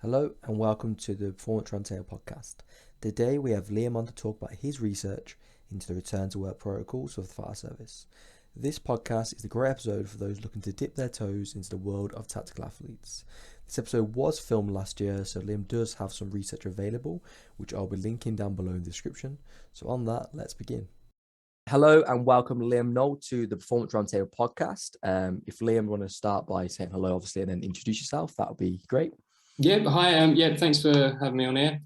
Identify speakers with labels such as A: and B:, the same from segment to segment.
A: Hello and welcome to the Performance Roundtable podcast. Today we have Liam on to talk about his research into the return to work protocols of the fire service. This podcast is a great episode for those looking to dip their toes into the world of tactical athletes. This episode was filmed last year, so Liam does have some research available, which I'll be linking down below in the description. So on that, let's begin. Hello and welcome Liam Noll to the Performance Roundtable podcast. If Liam want to start by saying hello, obviously, and then introduce yourself, that would be great.
B: Yeah, hi. Thanks for having me on here.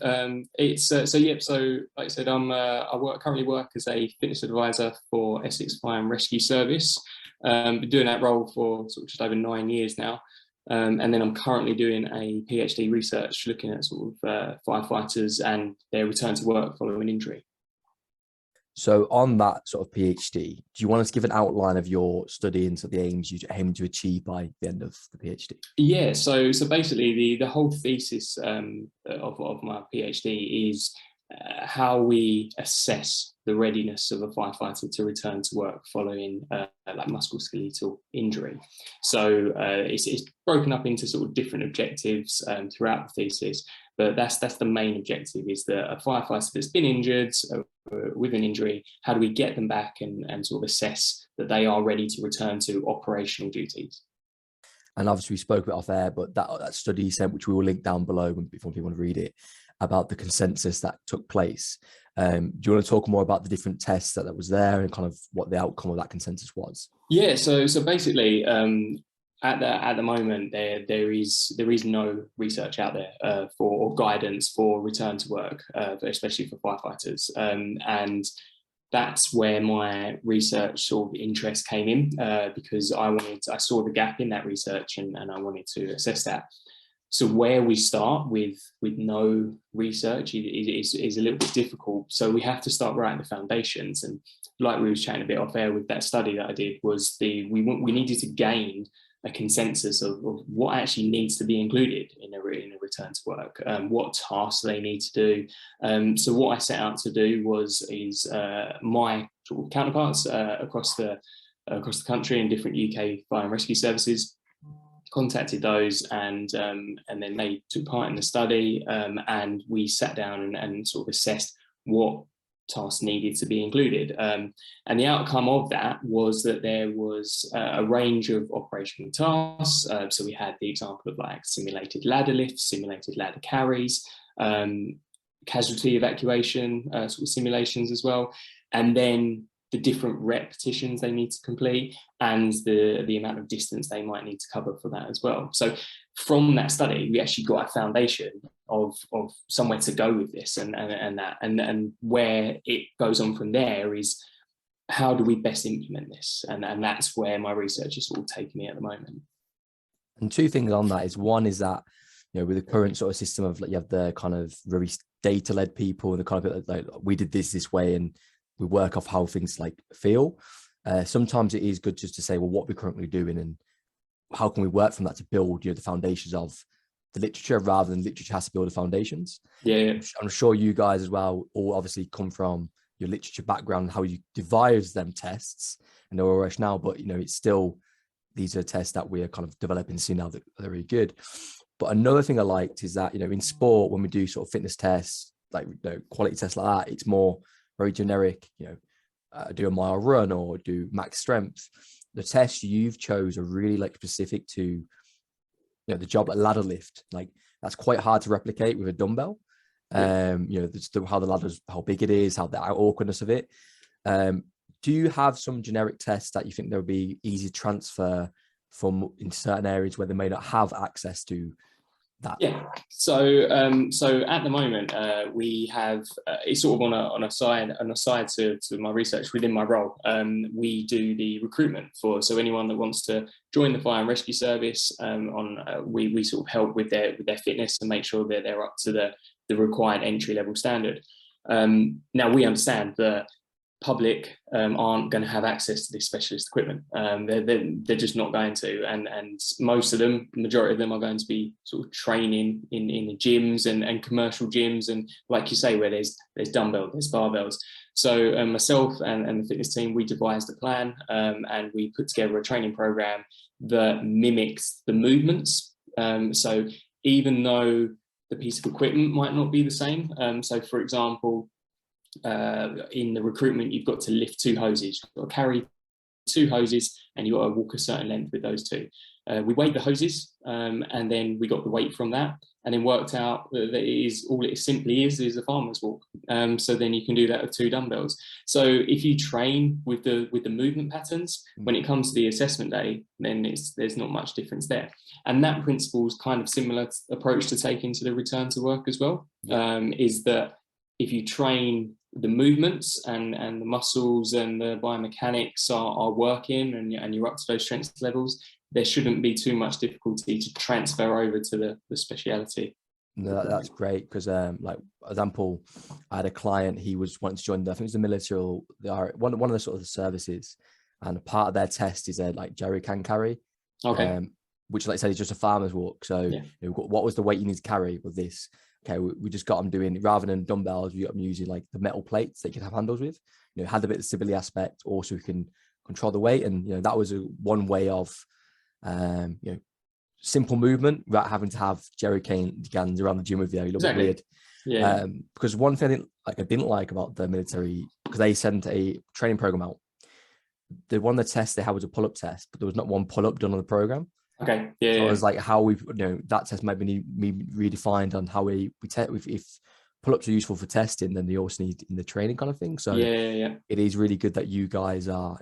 B: So like I said, currently work as a fitness advisor for Essex Fire and Rescue Service. Been doing that role for sort of just over 9 years now, and then I'm currently doing a PhD research looking at sort of firefighters and their return to work following injury.
A: So on that sort of PhD, do you want us to give an outline of your study and sort of the aims you aim to achieve by the end of the PhD?
B: Yeah, so basically the whole thesis of my PhD is how we assess the readiness of a firefighter to return to work following like musculoskeletal injury. So it's broken up into sort of different objectives throughout the thesis, but that's the main objective, is that a firefighter that's been injured with an injury, how do we get them back and sort of assess that they are ready to return to operational duties?
A: And obviously we spoke about off air, but that study you sent, which we will link down below if people want to read it, about the consensus that took place. Do you want to talk more about the different tests that was there and kind of what the outcome of that consensus was?
B: Yeah, so basically, at the moment, there is no research out there for guidance for return to work, especially for firefighters, and that's where my research sort of interest came in, because I saw the gap in that research and I wanted to assess that. So where we start with no research is a little bit difficult. So we have to start right at the foundations. And like we were chatting a bit off air with that study that I did, was we needed to gain a consensus of what actually needs to be included in a return to work, what tasks they need to do. So what I set out to do is my sort of counterparts across the country in different UK fire and rescue services, contacted those, and then they took part in the study, and we sat down and sort of assessed what tasks needed to be included, and the outcome of that was that there was a range of operational tasks. So we had the example of like simulated ladder lifts, simulated ladder carries, casualty evacuation sort of simulations as well, and then the different repetitions they need to complete and the amount of distance they might need to cover for that as well. So from that study, we actually got a foundation of somewhere to go with this, and where it goes on from there is how do we best implement this, and that's where my research is sort of taking me at the moment.
A: And two things on that is, one is that, you know, with the current sort of system of like, you have the kind of very data-led people and the kind of like, we did this way and we work off how things like feel. Sometimes it is good just to say, well, what we're currently doing and how can we work from that to build, you know, the foundations of the literature, rather than literature has to build the foundations.
B: Yeah.
A: I'm sure you guys as well all obviously come from your literature background, how you devise them tests and their rationale, but you know, it's still, these are tests that we're kind of developing to see now that they're really good. But another thing I liked is that, you know, in sport, when we do sort of fitness tests, like, you know, quality tests like that, it's more very generic, you know, do a mile run or do max strength. The tests you've chose are really like specific to, you know, the job at ladder lift. Like that's quite hard to replicate with a dumbbell. You know, how the ladder's, how big it is, how the awkwardness of it. Do you have some generic tests that you think there would be easy transfer from in certain areas where they may not have access to that?
B: Yeah, so at the moment we have it's sort of on a side to my research within my role. We do the recruitment for, so anyone that wants to join the fire and rescue service, we sort of help with their fitness and make sure that they're up to the required entry level standard. Now we understand that public aren't going to have access to this specialist equipment. They're just not going to, and most of them, the majority of them, are going to be sort of training in the gyms and commercial gyms, and like you say, where there's dumbbells, there's barbells. So myself and the fitness team, we devised a plan, and we put together a training program that mimics the movements. So even though the piece of equipment might not be the same. So for example, in the recruitment, you've got to lift 2 hoses, you've got to carry 2 hoses, and you've got to walk a certain length with those 2. We weighed the hoses, and then we got the weight from that, and then worked out that all it simply is a farmer's walk. So then you can do that with 2 dumbbells. So if you train with the movement patterns, when it comes to the assessment day, then there's not much difference there. And that principle is kind of similar approach to take into the return to work as well. Is that if you train the movements and the muscles and the biomechanics are working, and you're up to those strength levels, there shouldn't be too much difficulty to transfer over to the speciality.
A: No, that's great, because like example, I had a client, he was wanting to join I think it was the military, or one of the sort of the services, and a part of their test is a like jerry can carry.
B: Okay.
A: Which, like I said, is just a farmer's walk. So
B: Yeah.
A: What was the weight you need to carry with this? Okay, we just got them doing, rather than dumbbells, we got them using like the metal plates that you can have handles with. Had a bit of stability aspect, also we can control the weight, and that was one way of simple movement without having to have jerry cans around the gym with you. You look weird.
B: Yeah.
A: Because one thing I didn't like about the military, because they sent a training program out. One of the tests they had was a pull-up test, but there was not one pull-up done on the program.
B: Okay. Yeah.
A: So it was like how that test might be redefined on how we test. If pull-ups are useful for testing, then they also need in the training kind of thing. So it is really good that you guys are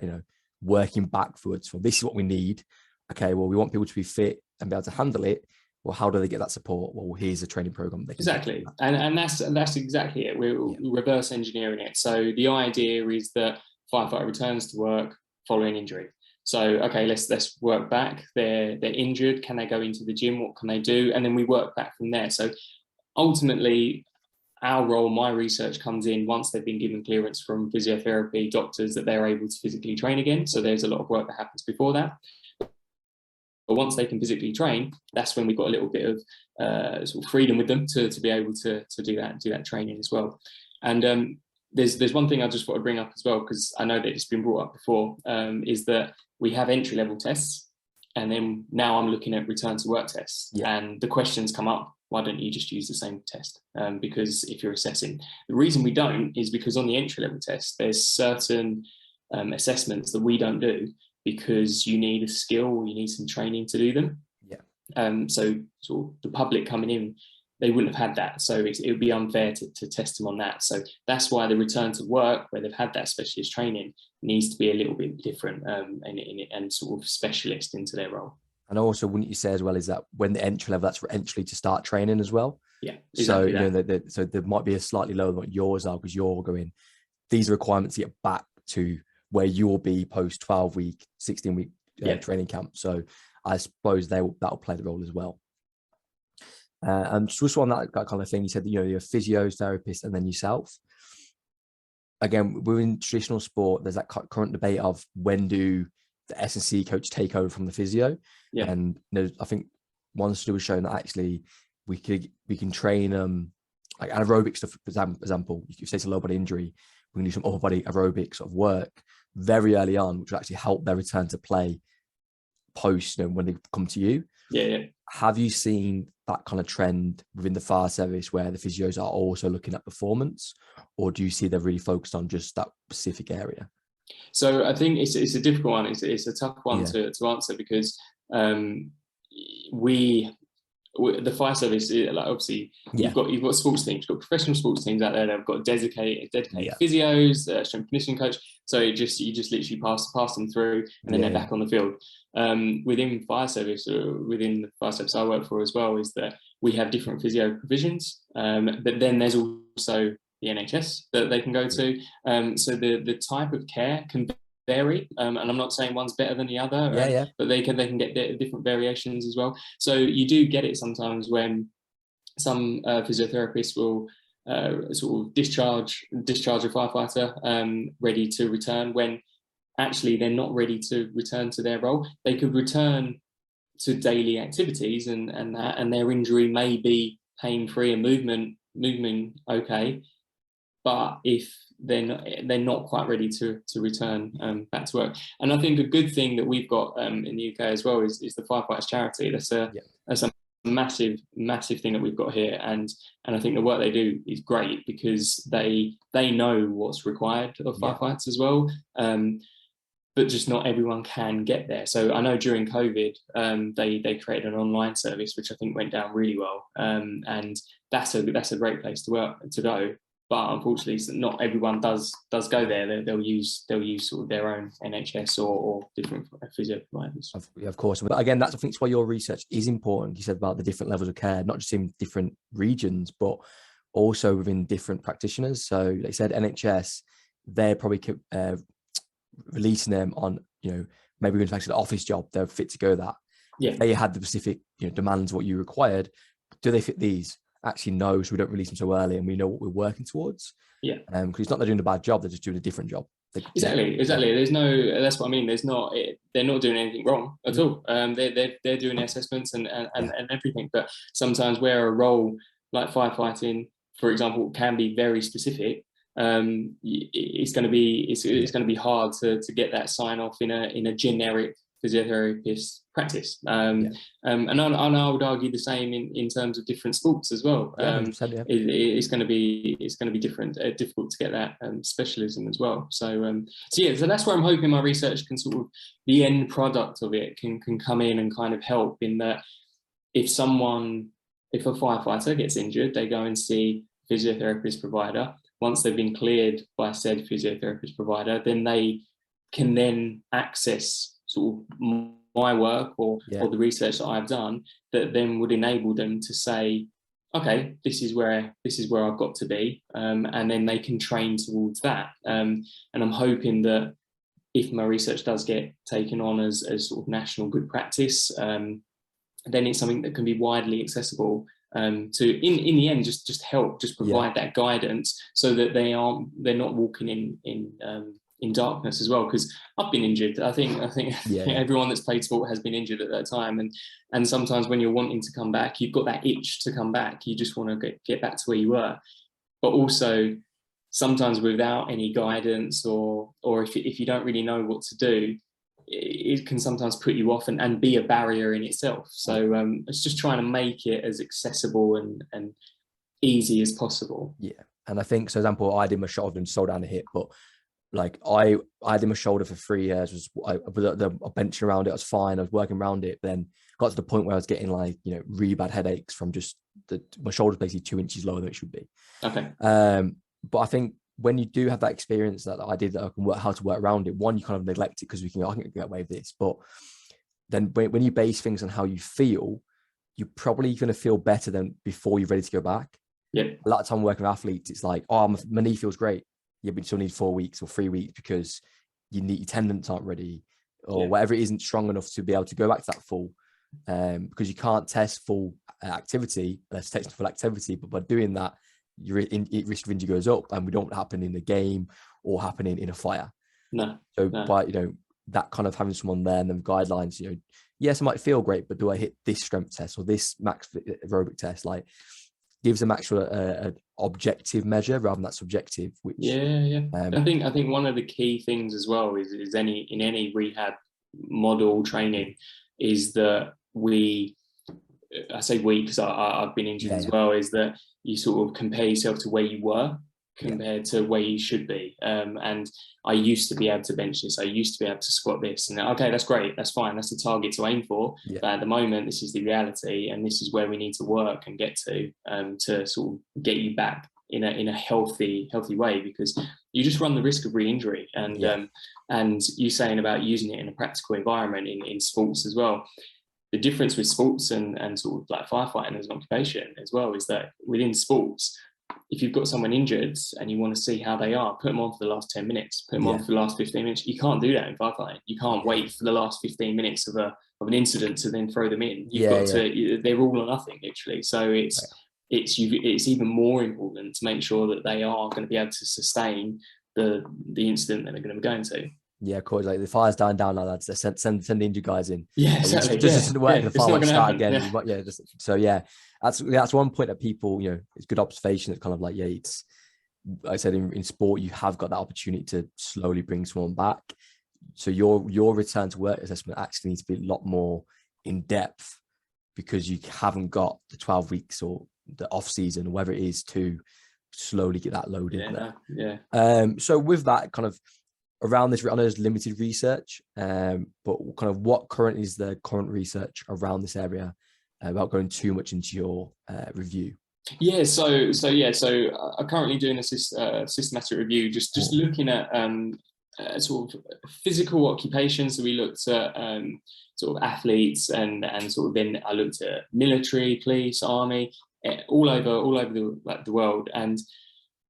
A: working backwards from, this is what we need. Okay, well, we want people to be fit and be able to handle it. Well, how do they get that support? Well, here's a training program.
B: Exactly, and that's exactly it. We're reverse engineering it. So the idea is that firefighter returns to work following injury. So okay, let's work back. They're injured. Can they go into the gym? What can they do? And then we work back from there. So ultimately, our role, my research, comes in once they've been given clearance from physiotherapy doctors that they're able to physically train again. So there's a lot of work that happens before that. But once they can physically train, that's when we've got a little bit of sort of freedom with them to be able to do that training as well. And there's one thing I just want to bring up as well, because I know that it's been brought up before, is that we have entry-level tests, and then now I'm looking at return to work tests. And the questions come up, why don't you just use the same test? Because if you're assessing, the reason we don't is because on the entry-level test, there's certain assessments that we don't do, because you need a skill, or you need some training to do them. So sort of the public coming in, they wouldn't have had that. So it would be unfair to test them on that. So that's why the return to work, where they've had that specialist training, needs to be a little bit different and sort of specialist into their role.
A: And also, wouldn't you say as well, is that when the entry level, that's for entry to start training as well?
B: Yeah. Exactly.
A: So so there might be a slightly lower than what yours are, because you're going, these requirements get back to where you'll be post 12-week, 16-week training camp. So I suppose that'll play the role as well. And just on that kind of thing, you said that, you're a physiotherapist and then yourself. Again, we're in traditional sport. There's that current debate of when do the S&C coach take over from the physio. And I think one study was showing that actually we can train like aerobic stuff. For example, if you say it's a low body injury, we can do some upper body aerobic sort of work very early on, which will actually help their return to play post, when they come to you. Have you seen that kind of trend within the fire service where the physios are also looking at performance, or do you see they're really focused on just that specific area?
B: So I think it's a difficult one. It's a tough one to answer, because the fire service, like obviously you've got sports teams, you've got professional sports teams out there that have got dedicated physios, strength and conditioning coach. So you just literally pass them through, and then they're back on the field. Within fire service, or within the fire service I work for as well, is that we have different physio provisions, but then there's also the NHS that they can go to. So the type of care can vary, and I'm not saying one's better than the other, but they can get different variations as well. So you do get it sometimes when some physiotherapists will sort of discharge a firefighter ready to return, when actually they're not ready to return to their role. They could return to daily activities and their injury may be pain-free and movement okay, but if they're not quite ready to return back to work. And I think a good thing that we've got in the UK as well is the Firefighters charity. That's massive thing that we've got here, and I think the work they do is great because they know what's required of firefighters as well, but just not everyone can get there. So I know during COVID they created an online service which I think went down really well, and that's a great place to go. But unfortunately, not everyone does go there. They'll use sort of their own NHS or different physio providers.
A: Of course, but again, that's I think why your research is important. You said about the different levels of care, not just in different regions, but also within different practitioners. So, like I said, NHS, they're probably releasing them on, maybe going to actually the office job. They're fit to go that.
B: Yeah,
A: if they had the specific demands what you required. Do they fit these? Actually no, so we don't release them so early and we know what we're working towards.
B: Yeah,
A: because it's not they're doing a bad job, they're just doing a different job.
B: Exactly. There's no, that's what I mean, they're not doing anything wrong at all. They're doing assessments and everything, but sometimes where a role like firefighting, for example, can be very specific, it's going to be hard to get that sign off in a generic physiotherapist practice, and I would argue the same in terms of different sports as well. It's going to be different, difficult to get that specialism as well. So that's where I'm hoping my research can sort of, the end product of it can come in and kind of help in that if a firefighter gets injured, they go and see a physiotherapist provider. Once they've been cleared by said physiotherapist provider, then they can then access sort of my work or the research that I've done that then would enable them to say, okay, this is where I've got to be, and then they can train towards that. And I'm hoping that if my research does get taken on as sort of national good practice, then it's something that can be widely accessible to in the end just help, just provide that guidance so that they're not walking in darkness as well, because I've been injured. I think everyone that's played sport has been injured at that time, and sometimes when you're wanting to come back, you've got that itch to come back. You just want to get back to where you were, but also sometimes without any guidance or if you don't really know what to do, it can sometimes put you off and be a barrier in itself. So it's just trying to make it as accessible and easy as possible.
A: Yeah, and I think, so example, I did my shoulder and sold down the hip, but like I did my shoulder for 3 years. I was benching around it. I was fine. I was working around it. Then got to the point where I was getting really bad headaches from just my shoulder's basically 2 inches lower than it should be.
B: Okay.
A: But I think when you do have that experience that I did, that I can work how to work around it. One, you kind of neglect it because I can get away with this. But then when you base things on how you feel, you're probably going to feel better than before you're ready to go back.
B: Yeah.
A: A lot of time working with athletes, it's like, oh, my knee feels great. Yeah, but you still need 4 weeks or 3 weeks because your tendons aren't ready or whatever it isn't strong enough to be able to go back to that full. Because you can't test full activity, let's test full activity, but by doing that, your risk of injury goes up, and we don't happen in the game or happening in a fire. By that kind of having someone there and them guidelines, yes, I might feel great, but do I hit this strength test or this max aerobic test? Like, gives them actual objective measure rather than that subjective. Which
B: I think one of the key things as well is in any rehab model training is that I say we because I've been injured as well, is that you sort of compare yourself to where you were compared to where you should be. And I used to be able to bench this. I used to be able to squat this. And okay, that's great. That's fine. That's the target to aim for. Yeah. But at the moment, this is the reality. And this is where we need to work and get to sort of get you back in a healthy way, because you just run the risk of re-injury. And you saying about using it in a practical environment in sports as well. The difference with sports and sort of like firefighting as an occupation as well is that within sports, if you've got someone injured and you want to see how they are, put them on for the last 10 minutes, put them on for the last 15 minutes. You can't do that in firefighting. You can't wait for the last 15 minutes of an incident to then throw them in. You've got to, they're all or nothing, literally. So it's even more important to make sure that they are going to be able to sustain the incident that they're going to be going to. Yeah,
A: of course. Like the fire's dying down, like lads. Send the injured guys in.
B: Yeah, exactly.
A: Just to work. The fire won't start again. That's one point that people, it's good observation. It's kind of like, it's, like I said, in sport, you have got that opportunity to slowly bring someone back. So your return to work assessment actually needs to be a lot more in depth because you haven't got the 12 weeks or the off season, or whatever it is, to slowly get that load in there. So with that kind of around this, I know there's limited research, but kind of what currently is the current research around this area, without going too much into your review?
B: So I'm currently doing a systematic review, just looking at sort of physical occupations. So we looked at sort of athletes, and sort of then I looked at military, police, army, all over the world, and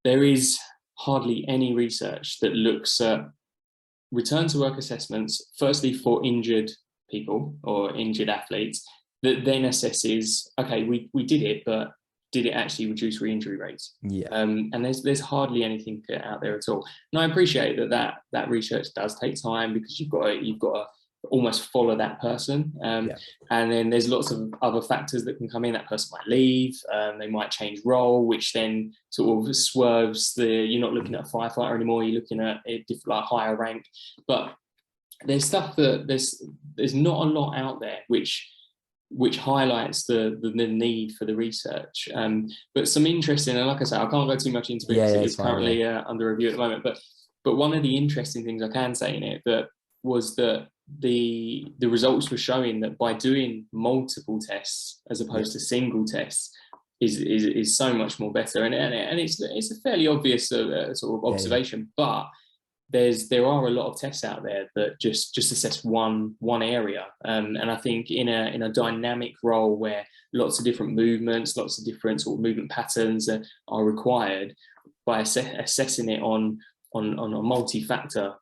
B: there is hardly any research that looks at return to work assessments, firstly for injured people or injured athletes, that then assesses, okay, we did it, but did it actually reduce re-injury rates? And there's hardly anything out there at all. And I appreciate that research does take time, because you've got to almost follow that person, and then there's lots of other factors that can come in. That person might leave, they might change role, which then sort of swerves you're not looking at a firefighter anymore, you're looking at a different, like, higher rank. But there's stuff that there's not a lot out there which highlights the need for the research, but some interesting, and like I say, I can't go too much into it because it's currently under review at the moment, but one of the interesting things I can say in it was that the results were showing that by doing multiple tests as opposed to single tests is so much more better, and it's a fairly obvious sort of observation, but there are a lot of tests out there that just assess one area, and I think in a dynamic role where lots of different movements, lots of different sort of movement patterns are required, by assessing it on a multi-factor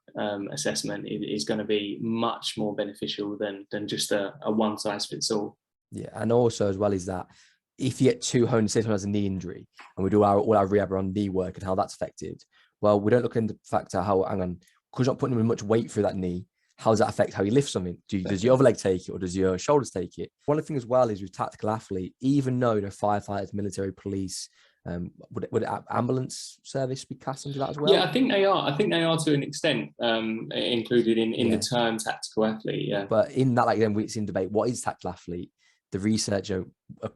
B: assessment is going to be much more beneficial than just a one size fits all.
A: Yeah, and also as well is that if you get too honed, say someone has a knee injury, and we do all our rehab on knee work and how that's affected, well, we don't look into the factor how, hang on, because you're not putting much weight through that knee, how does that affect how you lift something? Does your other leg take it, or does your shoulders take it? One of the things as well is with tactical athlete, even though firefighters, military, police, would ambulance service be cast into that as well?
B: Yeah, I think they are to an extent, included in the term tactical athlete. Yeah,
A: but in that, like, then it's in debate. What is tactical athlete? The research,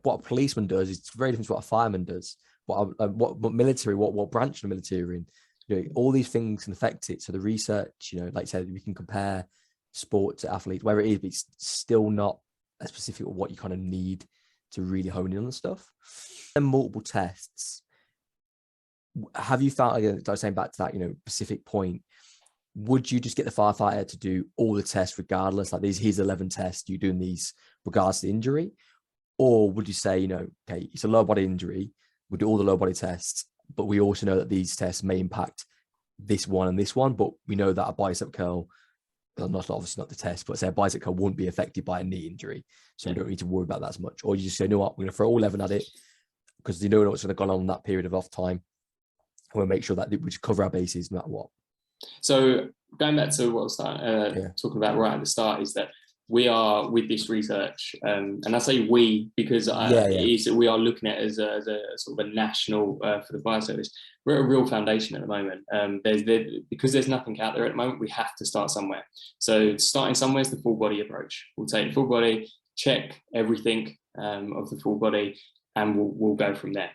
A: what a policeman does is very different to what a fireman does. What military, what branch of the military are in. All these things can affect it. So the research, like I said, we can compare sport to athletes, where it is, but it's still not as specific what you kind of need to really hone in on the stuff. And multiple tests. Have you found, again, I was saying back to that, specific point, would you just get the firefighter to do all the tests regardless? Like here's 11 tests, you're doing these regardless of the injury? Or would you say, okay, it's a lower body injury, we'll do all the lower body tests, but we also know that these tests may impact this one and this one, but we know that a bicep curl, obviously not the test, but say a bicep curl won't be affected by a knee injury, so we don't need to worry about that as much. Or you just say, what, we're going to throw all 11 at it, because you know what's going to go on in that period of off time, and we'll make sure that we just cover our bases no matter what. So
B: going back to what I was talking about right at the start, is that we are, with this research, and I say we because we are looking at it as a sort of a national for the fire service. We're at a real foundation at the moment. Because there's nothing out there at the moment, we have to start somewhere. So starting somewhere is the full body approach. We'll take full body, check everything of the full body, and we'll go from there.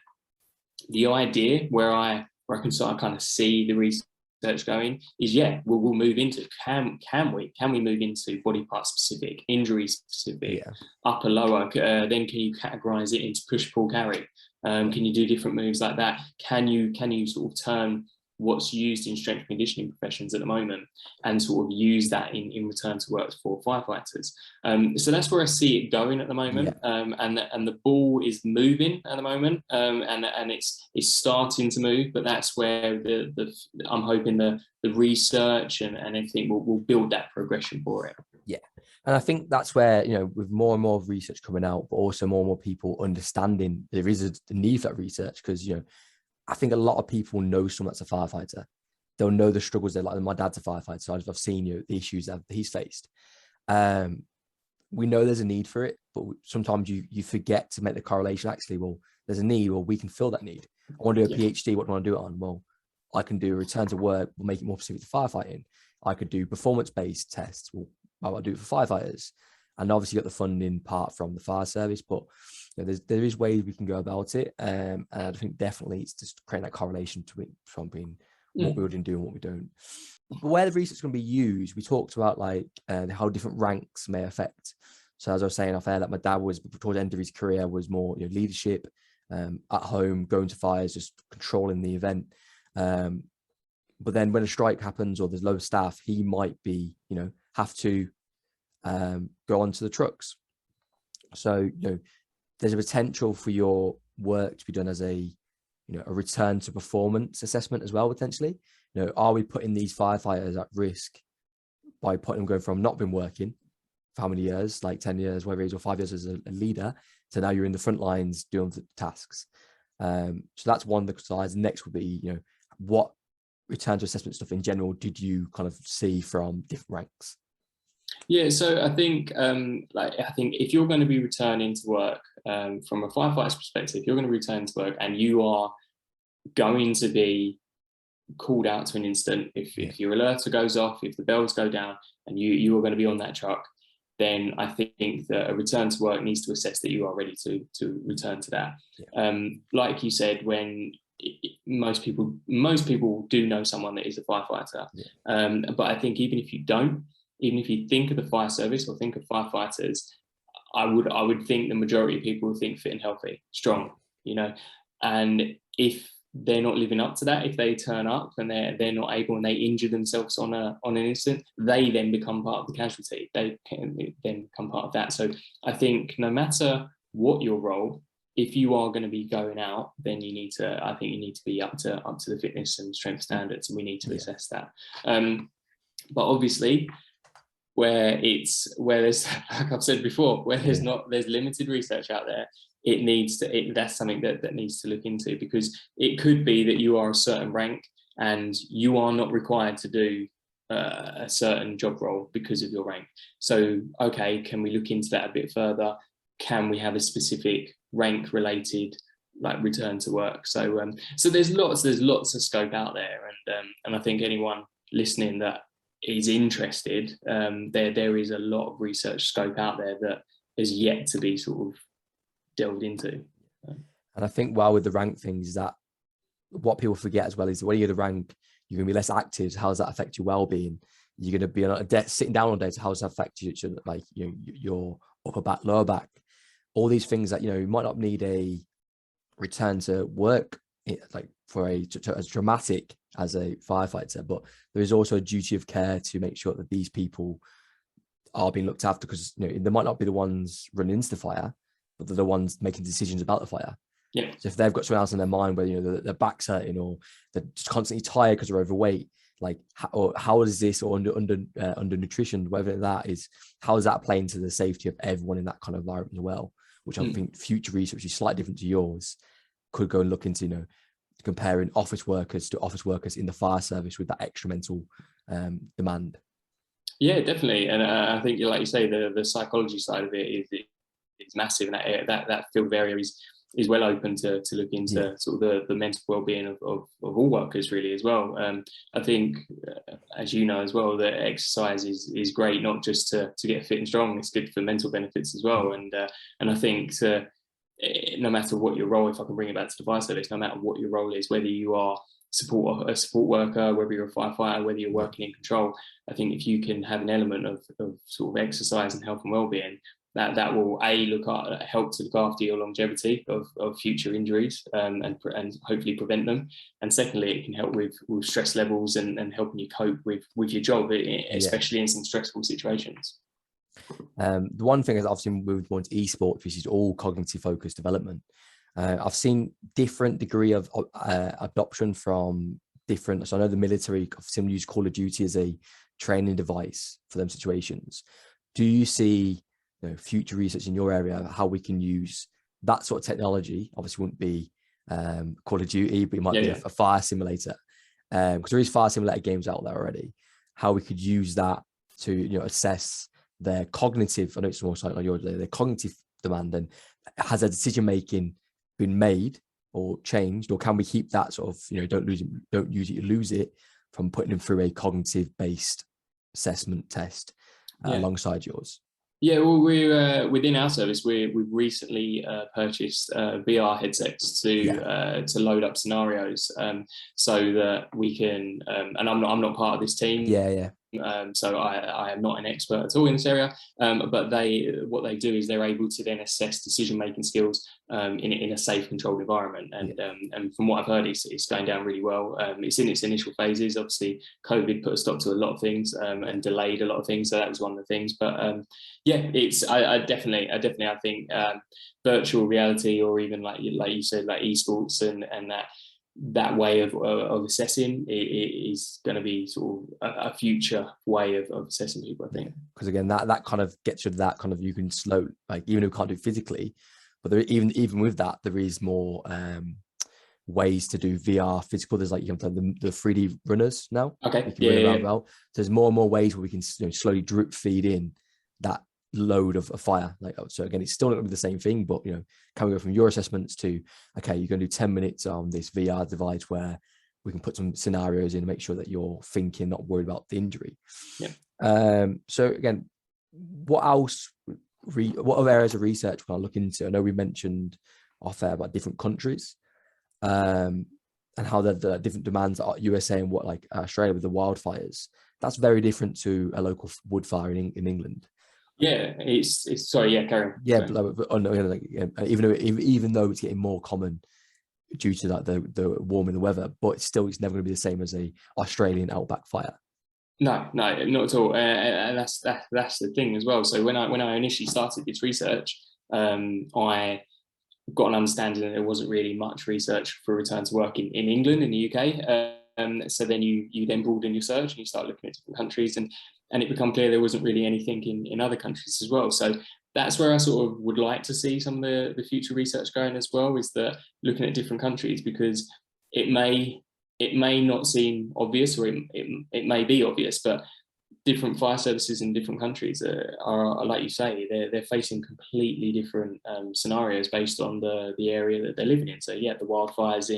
B: The idea where I can sort of kind of see the research going is, we'll move into, can we move into body part specific, injury specific, upper lower, then can you categorize it into push pull carry, can you do different moves like that, can you sort of turn what's used in strength and conditioning professions at the moment and sort of use that in return to work for firefighters. So that's where I see it going at the moment, and the ball is moving at the moment, and it's starting to move, but that's where I'm hoping the research and everything will build that progression for it.
A: Yeah, and I think that's where, with more and more research coming out, but also more and more people understanding there is a need for that research, because I think a lot of people know someone that's a firefighter. They'll know the struggles. They're like, my dad's a firefighter, so I've seen the issues that he's faced. We know there's a need for it, but sometimes you forget to make the correlation. Actually, well, there's a need. Well, we can fill that need. I want to do a PhD. What do I want to do it on? Well, I can do a return to work. We'll make it more specific to firefighting. I could do performance-based tests. Well, how about I do it for firefighters? and obviously got the funding part from the fire service, but there is ways we can go about it. And I think definitely it's just creating that correlation between what we're doing and what we don't. But where the research is going to be used, we talked about like how different ranks may affect. So as I was saying off air, like my dad was towards the end of his career was more leadership, at home, going to fires, just controlling the event. But then when a strike happens or there's low staff, he might be have to go onto the trucks. So there's a potential for your work to be done as a return to performance assessment as well, potentially. Are we putting these firefighters at risk by putting them going from not been working for how many years, like 10 years, whether it is, or 5 years as a leader, to now you're in the front lines doing the tasks. So that's one of the sides. Next would be, what return to assessment stuff in general did you kind of see from different ranks?
B: Yeah, so I think if you're going to be returning to work, from a firefighter's perspective, you're going to return to work and you are going to be called out to an incident. If your alerter goes off, if the bells go down, and you are going to be on that truck, then I think that a return to work needs to assess that you are ready to return to that. Yeah. Like you said, when most people do know someone that is a firefighter, but I think even if you don't, even if you think of the fire service or think of firefighters, I would think the majority of people think fit and healthy, strong, and if they're not living up to that, if they turn up and they're not able and they injure themselves on an incident, they then become part of the casualty. They can then become part of that. So I think no matter what your role, if you are going to be going out, then you need to be up to the fitness and strength standards, and we need to assess that. But obviously, where there's, like I've said before, where there's limited research out there, that's something that needs to look into, because it could be that you are a certain rank and you are not required to do a certain job role because of your rank. So, okay, can we look into that a bit further? Can we have a specific rank related like return to work? So there's lots of scope out there, and I think anyone listening that is interested, there is a lot of research scope out there that is yet to be sort of delved into.
A: And I think with the rank things, is that what people forget as well is when you're the rank, you're going to be less active. How does that affect your well-being? You're going to be on a desk, sitting down all day. So how does that affect your upper back, lower back? All these things that you might not need a return to work like for as dramatic as a firefighter, but there is also a duty of care to make sure that these people are being looked after, because they might not be the ones running into the fire, but they're the ones making decisions about the fire.
B: Yeah.
A: So if they've got something else in their mind, where their back's hurting or they're just constantly tired because they're overweight, like how is this, or under nutrition, whatever that is, how does that play into the safety of everyone in that kind of environment as well? Which I think future research is slightly different to yours, could go and look into, comparing office workers to office workers in the fire service with that extra mental demand. Yeah,
B: definitely. And I think, like you say, the psychology side of it is massive, and that field area is well open to look into sort of the mental well-being of all workers really as well. I think, as you know as well, that exercise is great, not just to get fit and strong. It's good for mental benefits as well. And I think no matter what your role, if I can bring it back to the fire service, no matter what your role is, whether you are a support worker, whether you're a firefighter, whether you're working in control, I think if you can have an element of sort of exercise and health and well-being, that will help to look after your longevity of future injuries, and hopefully prevent them. And secondly, it can help with stress levels and helping you cope with your job, especially in some stressful situations.
A: The one thing is obviously moved more into esports, which is all cognitive focused development. I've seen different degree of adoption from different. So I know the military often use Call of Duty as a training device for them situations. Do you see future research in your area how we can use that sort of technology? Obviously, wouldn't be Call of Duty, but it might be a fire simulator, because there is fire simulator games out there already. How we could use that to assess their cognitive. I know it's more something like yours. Their cognitive demand, and has their decision making been made or changed, or can we keep that sort of don't use it, you lose it, from putting them through a cognitive based assessment test alongside yours?
B: Yeah, well, we're within our service. We've recently purchased VR headsets to load up scenarios, so that we can. And I'm not part of this team.
A: Yeah.
B: So I am not an expert at all in this area, but what they do is they're able to then assess decision-making skills in a safe, controlled environment. And from what I've heard, it's going down really well. It's in its initial phases. Obviously, COVID put a stop to a lot of things and delayed a lot of things. So that was one of the things. But yeah, I definitely I think virtual reality, or even like you said, like esports and that way of assessing is going to be sort of a future way of assessing people, I think.
A: Because again, that kind of gets rid of that kind of, you can slow, like, even if you can't do it physically, but there, even with that, there is more ways to do VR physical. There's like, you can play the 3D runners now.
B: Okay.
A: Yeah. Well, so there's more and more ways where we can, you know, slowly drip feed in that load of a fire. Like, so again, it's still not going to be the same thing, but, you know, can we go from your assessments to, okay, you're going to do 10 minutes on this VR device where we can put some scenarios in and make sure that you're thinking, not worried about the injury.
B: Yeah.
A: So again, what else, what other areas of research can I look into? I know we mentioned off air about different countries, and how the different demands are, USA and what, like Australia with the wildfires. That's very different to a local wood fire in England.
B: Yeah, it's sorry, yeah, carry on.
A: Yeah, like, even though it's getting more common due to like the warming the weather, but it's never going to be the same as a Australian outback fire.
B: No, not at all. And that's the thing as well. So when I initially started this research, I got an understanding that there wasn't really much research for return to work in England, in the UK. So then you then broaden your search and you start looking at different countries, and it became clear there wasn't really anything in other countries as well. So that's where I sort of would like to see some of the future research going as well, is that looking at different countries, because it may not seem obvious, or it may be obvious, but different fire services in different countries are like you say, they're facing completely different scenarios based on the area that they're living in. So yeah, the wildfires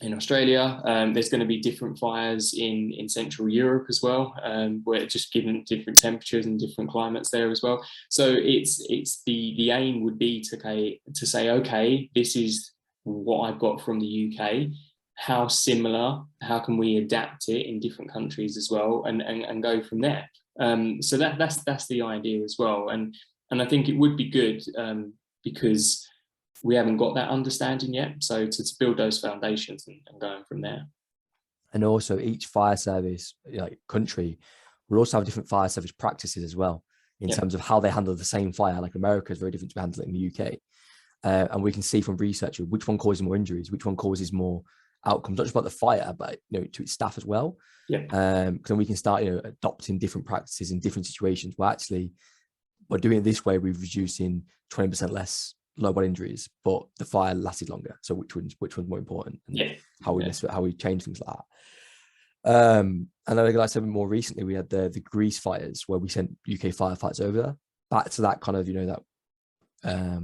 B: in Australia, there's going to be different fires in Central Europe as well, where just given different temperatures and different climates there as well. So it's the aim would be to say, okay, this is what I've got from the UK. How similar, how can we adapt it in different countries as well, and go from there. So that's the idea as well, and I think it would be good, because we haven't got that understanding yet, so to build those foundations and going from there.
A: And also each fire service, like country, will also have different fire service practices as well, in terms of how they handle the same fire. Like America is very different to handle it in the UK, and we can see from research which one causes more injuries, which one causes more outcomes, not just about the fire, but, you know, to its staff as well. Because then we can start, you know, adopting different practices in different situations. Well, actually, by doing it this way, we're reducing 20% less low body injuries, but the fire lasted longer. So which one's more important, and how we change things like that. And then, like I said, more recently, we had the Greece fires, where we sent UK firefighters over there, back to that kind of, you know, that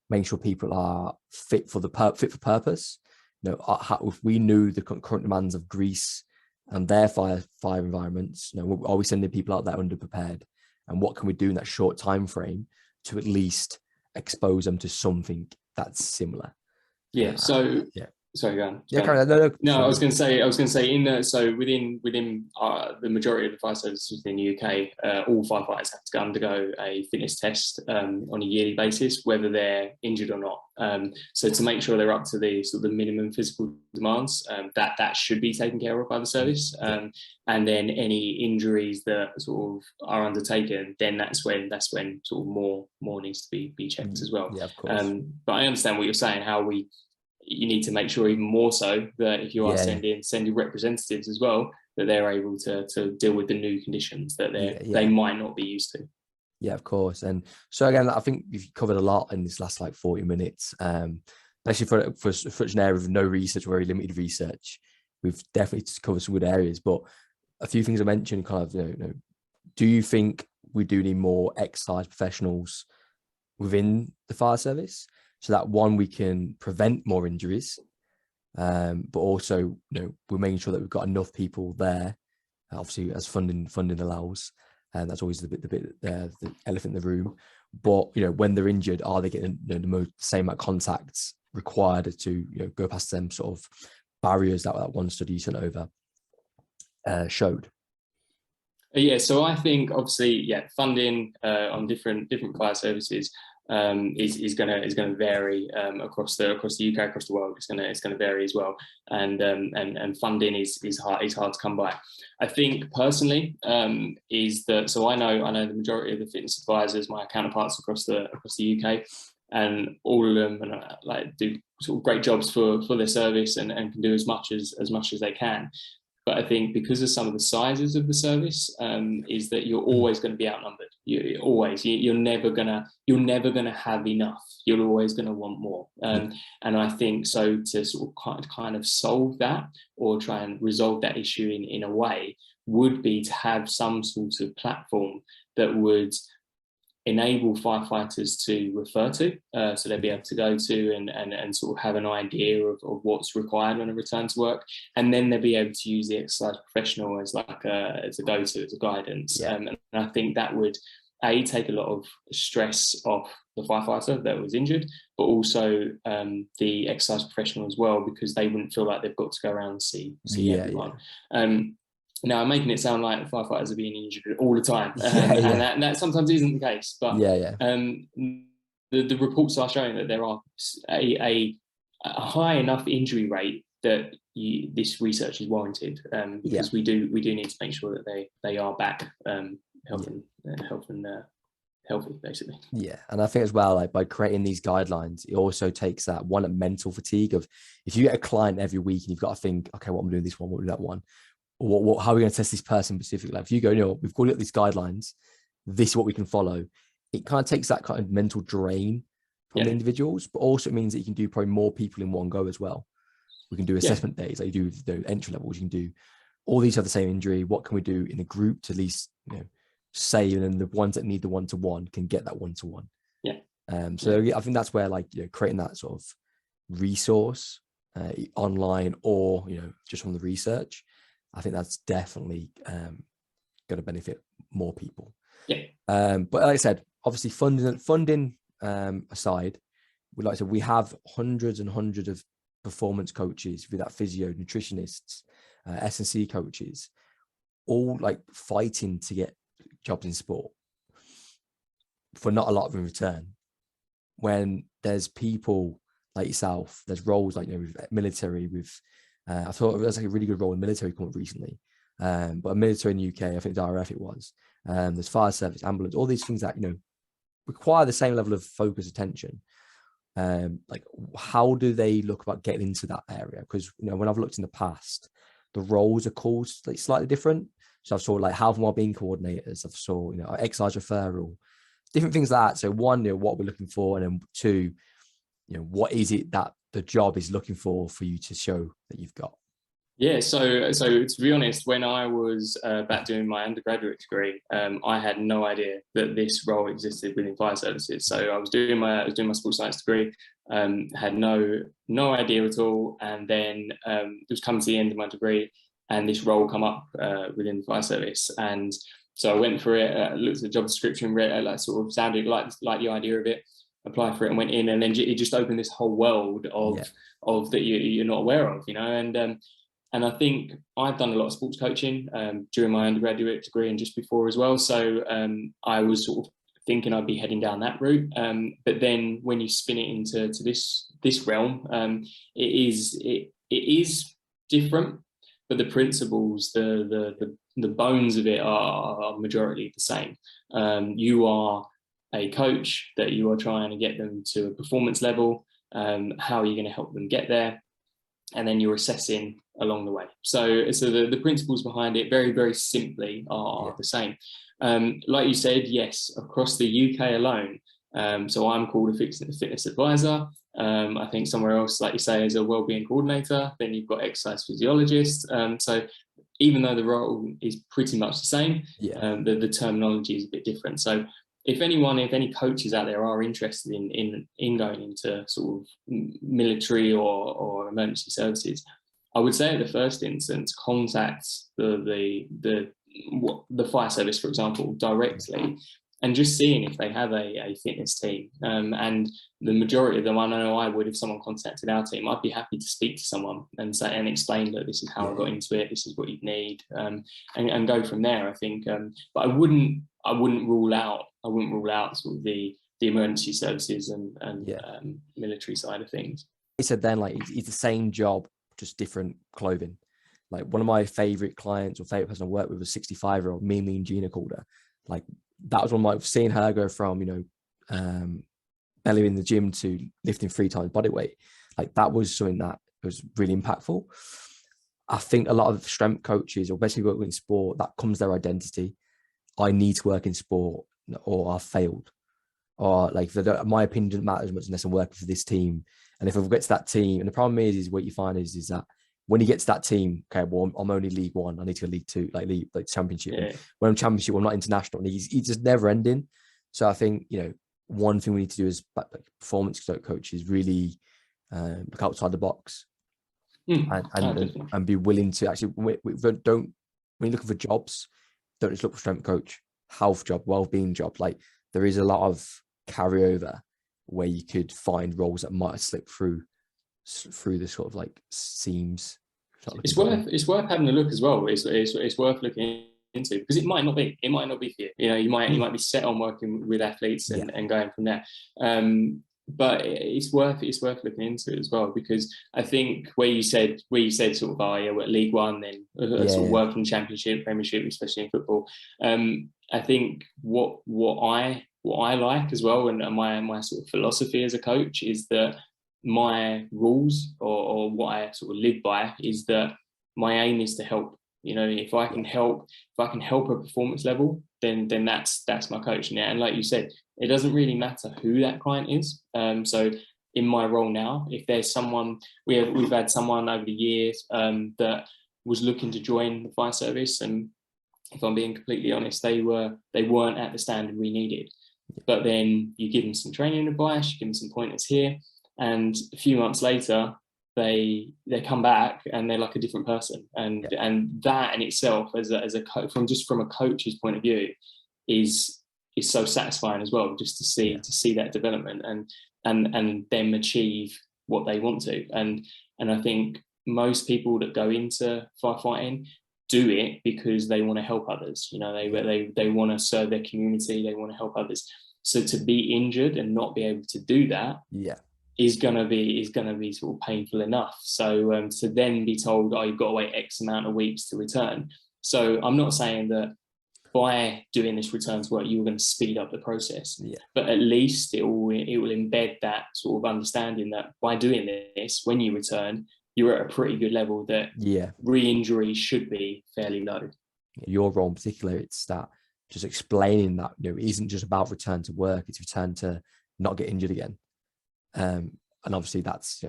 A: making sure people are fit for purpose. You know, if we knew the current demands of Greece and their fire environments, you know, are we sending people out there underprepared, and what can we do in that short time frame to at least expose them to something that's similar?
B: Sorry, go on.
A: No,
B: I was going to say within the majority of the fire services in the UK, all firefighters have to undergo a fitness test on a yearly basis, whether they're injured or not. So to make sure they're up to the sort of the minimum physical demands, that should be taken care of by the service. And then any injuries that sort of are undertaken, then that's when sort of more needs to be checked as well.
A: Yeah, of course.
B: But I understand what you're saying, how you need to make sure even more so that if you are sending representatives as well, that they're able to deal with the new conditions that they might not be used to.
A: Yeah, of course. And so again, I think we've covered a lot in this last like 40 minutes, especially for such an area of no research, very limited research. We've definitely covered some good areas, but a few things I mentioned kind of, you know, do you think we do need more exercise professionals within the fire service, so that one, we can prevent more injuries, but also, you know, we're making sure that we've got enough people there, obviously as funding allows, and that's always the elephant in the room. But when they're injured, are they getting the same amount of contacts required to go past them sort of barriers that one study you sent over showed?
B: Yeah, so I think obviously, funding on different fire services is going to vary across the UK, across the world. It's going to vary as well, and funding is hard to come by. I think personally is that, so I know the majority of the fitness advisors, my counterparts across the UK, and all of them do sort of great jobs for their service and can do as much as they can. But I think because of some of the sizes of the service, is that you're always going to be outnumbered. You're never gonna have enough. You're always going to want more. And I think so, to sort of kind of solve that, or try and resolve that issue in a way, would be to have some sort of platform that would enable firefighters to refer to, so they'll be able to go to and sort of have an idea of what's required on a return to work, and then they'll be able to use the exercise professional as a go-to, as a guidance. And I think that would take a lot of stress off the firefighter that was injured, but also the exercise professional as well, because they wouldn't feel like they've got to go around and see everyone. Now, I'm making it sound like firefighters are being injured all the time, and that sometimes isn't the case. But the reports are showing that there are a high enough injury rate that this research is warranted, because we do need to make sure that they are back healthy, basically.
A: Yeah, and I think as well, like by creating these guidelines, it also takes that one mental fatigue of, if you get a client every week and you've got to think, okay, what I'm doing this one, what do that one. How are we going to test this person specifically? Like if you go, we've got these guidelines, this is what we can follow. It kind of takes that kind of mental drain from the individuals, but also it means that you can do probably more people in one go as well. We can do assessment days, like you do with the entry levels. You can do all these have the same injury. What can we do in a group to at least save, and then the ones that need the one-to-one can get that one-to-one. I think that's where creating that sort of resource online, or just from the research, I think that's definitely going to benefit more people. But like I said, obviously funding aside, we have hundreds and hundreds of performance coaches, with that physio, nutritionists, S&C coaches, all fighting to get jobs in sport for not a lot of in return. When there's people like yourself, there's roles with military, with I thought it was a really good role in military come up recently, but military in the UK, I think RF it was. There's fire service, ambulance, all these things that require the same level of focus, attention. How do they look about getting into that area? Because when I've looked in the past, the roles are called slightly different. So I've saw health and wellbeing coordinators. I've saw exercise referral, different things like that. So one, what we're looking for, and then two, what is it that the job is looking for you to show that you've got?
B: Yeah, so to be honest, when I was back doing my undergraduate degree, I had no idea that this role existed within fire services. So I was doing my sports science degree, had no idea at all, and then it was coming to the end of my degree, and this role come up within the fire service, and so I went for it, looked at the job description, read it, sort of sounded like the idea of it, applied for it, and went in, and then it just opened this whole world of that you're not aware of, and I think I've done a lot of sports coaching during my undergraduate degree and just before as well. So I was sort of thinking I'd be heading down that route. But then when you spin it into this realm, it is different, but the principles, the bones of it are majority the same. You are a coach that you are trying to get them to a performance level. How are you going to help them get there? And then you're assessing along the way. So the principles behind it, very, very simply, are the same. Like you said, yes, across the UK alone. So I'm called a fitness advisor. I think somewhere else, like you say, is a wellbeing coordinator. Then you've got exercise physiologist. So even though the role is pretty much the same, the terminology is a bit different. So if any coaches out there are interested in going into sort of military or emergency services, I would say at the first instance, contact the the fire service, for example, directly, and just seeing if they have a fitness team. And the majority of them, I know I would, if someone contacted our team, I'd be happy to speak to someone and say and explain that this is how I got into it, this is what you need, and go from there. I think, but I wouldn't rule out sort of the emergency services and military side of things.
A: He said then, like, it's the same job, just different clothing. Like, one of my favorite clients or favorite person I worked with was 65-year-old Mean Gina called her. Like, that was one of my, seeing her go from, belly in the gym to lifting 3 times body weight. Like, that was something that was really impactful. I think a lot of strength coaches, or basically working in sport, that comes their identity. I need to work in sport or I've failed. Or like, my opinion doesn't matter as much unless I'm working for this team. And if I get to that team, and the problem is what you find is that when you get to that team, okay, well, I'm only League One, I need to go League Two, like Championship. Yeah. When I'm Championship, I'm not international. And he's just never ending. So I think, one thing we need to do as performance coaches really look outside the box and be willing to actually, when you're looking for jobs, don't just look for strength coach, health job, well-being job. Like, there is a lot of carryover where you could find roles that might slip through the sort of like seams.
B: It's worth having a look as well. It's worth looking into, because it might not be for you. You might be set on working with athletes and going from there. But it's worth looking into as well, because I think where you said sort of, we're at League One, then sort of working Championship, Premiership, especially in football. I think what I like as well, and my sort of philosophy as a coach, is that my rules or what I sort of live by is that my aim is to help. If I can help a performance level, then that's my coach. And like you said, it doesn't really matter who that client is. So in my role now, if there's someone, we've had someone over the years that was looking to join the fire service, and if I'm being completely honest, they weren't at the standard we needed. But then you give them some training advice, you give them some pointers here, and a few months later, they come back and they're like a different person. And that in itself, as a coach, from a coach's point of view, is so satisfying as well, just to see that development and them achieve what they want to. And I think most people that go into firefighting do it because they want to help others. They want to serve their community, they want to help others. So to be injured and not be able to do that is gonna be sort of painful enough. So to then be told, you've got to wait X amount of weeks to return. So I'm not saying that by doing this return to work, you're going to speed up the process, but at least it will embed that sort of understanding that by doing this, when you return, you're at a pretty good level, that re-injury should be fairly low.
A: Your role in particular, it's that just explaining that it isn't just about return to work, it's return to not get injured again. And obviously that's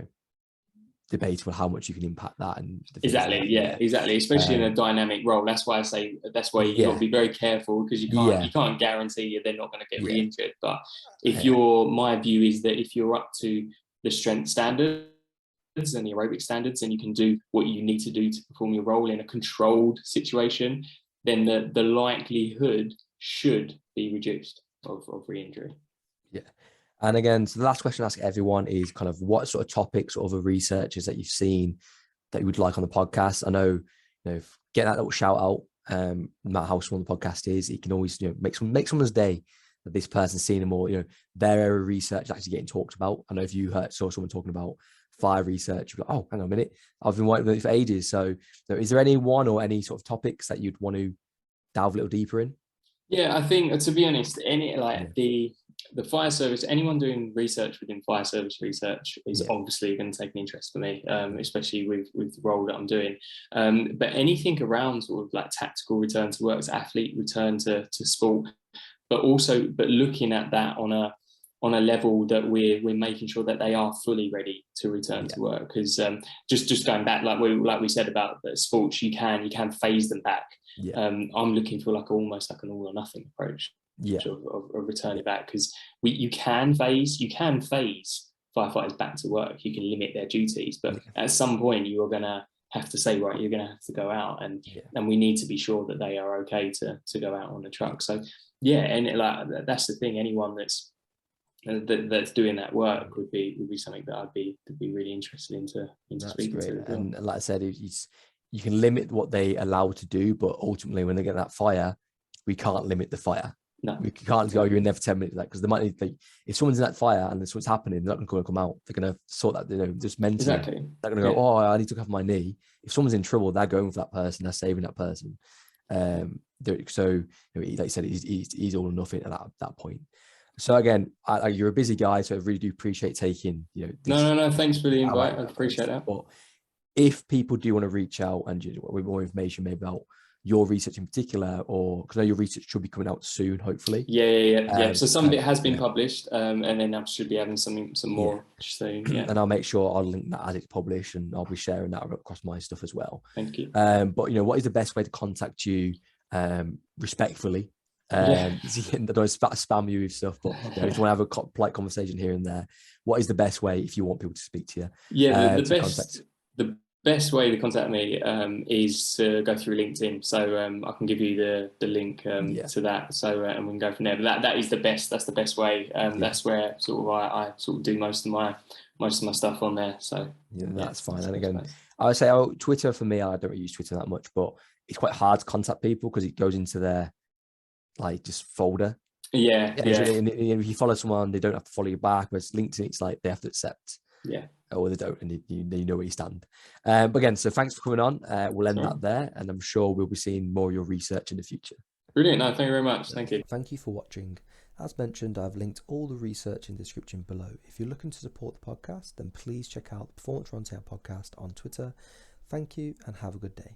A: debatable how much you can impact that. And exactly, especially in a dynamic role. That's why I say you got to be very careful, because you can't guarantee they're not going to get re-injured. But if my view is that if you're up to the strength standards and the aerobic standards, and you can do what you need to do to perform your role in a controlled situation, then the likelihood should be reduced of re-injury. And again, so the last question I ask everyone is kind of what sort of topics or other researchers that you've seen that you would like on the podcast. I know, get that little shout out, no matter how small the podcast is, it can always, make someone's day that this person's seen them, or, their area of research is actually getting talked about. I know if you saw someone talking about fire research, you're like, oh, hang on a minute, I've been waiting for it for ages. So is there any one or any sort of topics that you'd want to delve a little deeper in? Yeah, I think, to be honest, the fire service, anyone doing research within fire service research is obviously going to take an interest for me, especially with the role that I'm doing. But anything around sort of like tactical return to work, athlete return to sport, but looking at that on a level that we're making sure that they are fully ready to return to work. Because just going back, like we said about the sports, you can phase them back. I'm looking for almost like an all or nothing approach. Of returning back, because you can phase firefighters back to work. You can limit their duties, but at some point you're gonna
B: have to say, right, you're going to have to go out, and we need to be sure that they are okay to go out on the truck. So yeah, and like that's the thing. Anyone that's doing that work would be something that I'd be really interested into speaking
A: great.
B: to.
A: And like I said, you can limit what they allow to do, but ultimately when they get that fire, we can't limit the fire.
B: No,
A: we can't go, you're in there for 10 minutes, like, because they might need, like, if someone's in that fire and this what's happening, they're not going to come out. They're going to sort that, just mentally.
B: Exactly.
A: They're going to go, oh, I need to cover my knee. If someone's in trouble, they're going for that person. They're saving that person. So like you said, he's all or nothing at that point. So again, you're a busy guy, so I really do appreciate taking,
B: No. Thanks for the invite. I appreciate that.
A: But if people do want to reach out and with more information maybe about your research in particular, or because I know your research should be coming out soon, hopefully.
B: Yeah. So some of it has been published, and then I should be having some more soon. Yeah.
A: And I'll make sure I'll link that as it's published, and I'll be sharing that across my stuff as well.
B: Thank you.
A: But what is the best way to contact you, respectfully? I don't spam you with stuff, but if you want to have a polite conversation here and there, what is the best way if you want people to speak to you?
B: Yeah, the best way to contact me is to go through LinkedIn. So I can give you the link to that. So and we can go from there. But that is the best. That's the best way. That's where sort of I sort of do most of my stuff on there. So
A: that's fine. And again, I would say Twitter for me, I don't really use Twitter that much, but it's quite hard to contact people because it goes into their just folder.
B: Yeah.
A: And if you follow someone, they don't have to follow you back. Whereas LinkedIn, it's like they have to accept.
B: Yeah.
A: Or they don't, and you know where you stand. But again, so thanks for coming on. We'll end that there, and I'm sure we'll be seeing more of your research in the future.
B: Brilliant. No, thank you very much. Thank you.
A: Thank you for watching. As mentioned, I've linked all the research in the description below. If you're looking to support the podcast, then please check out the Performance Roundtable podcast on Twitter. Thank you, and have a good day.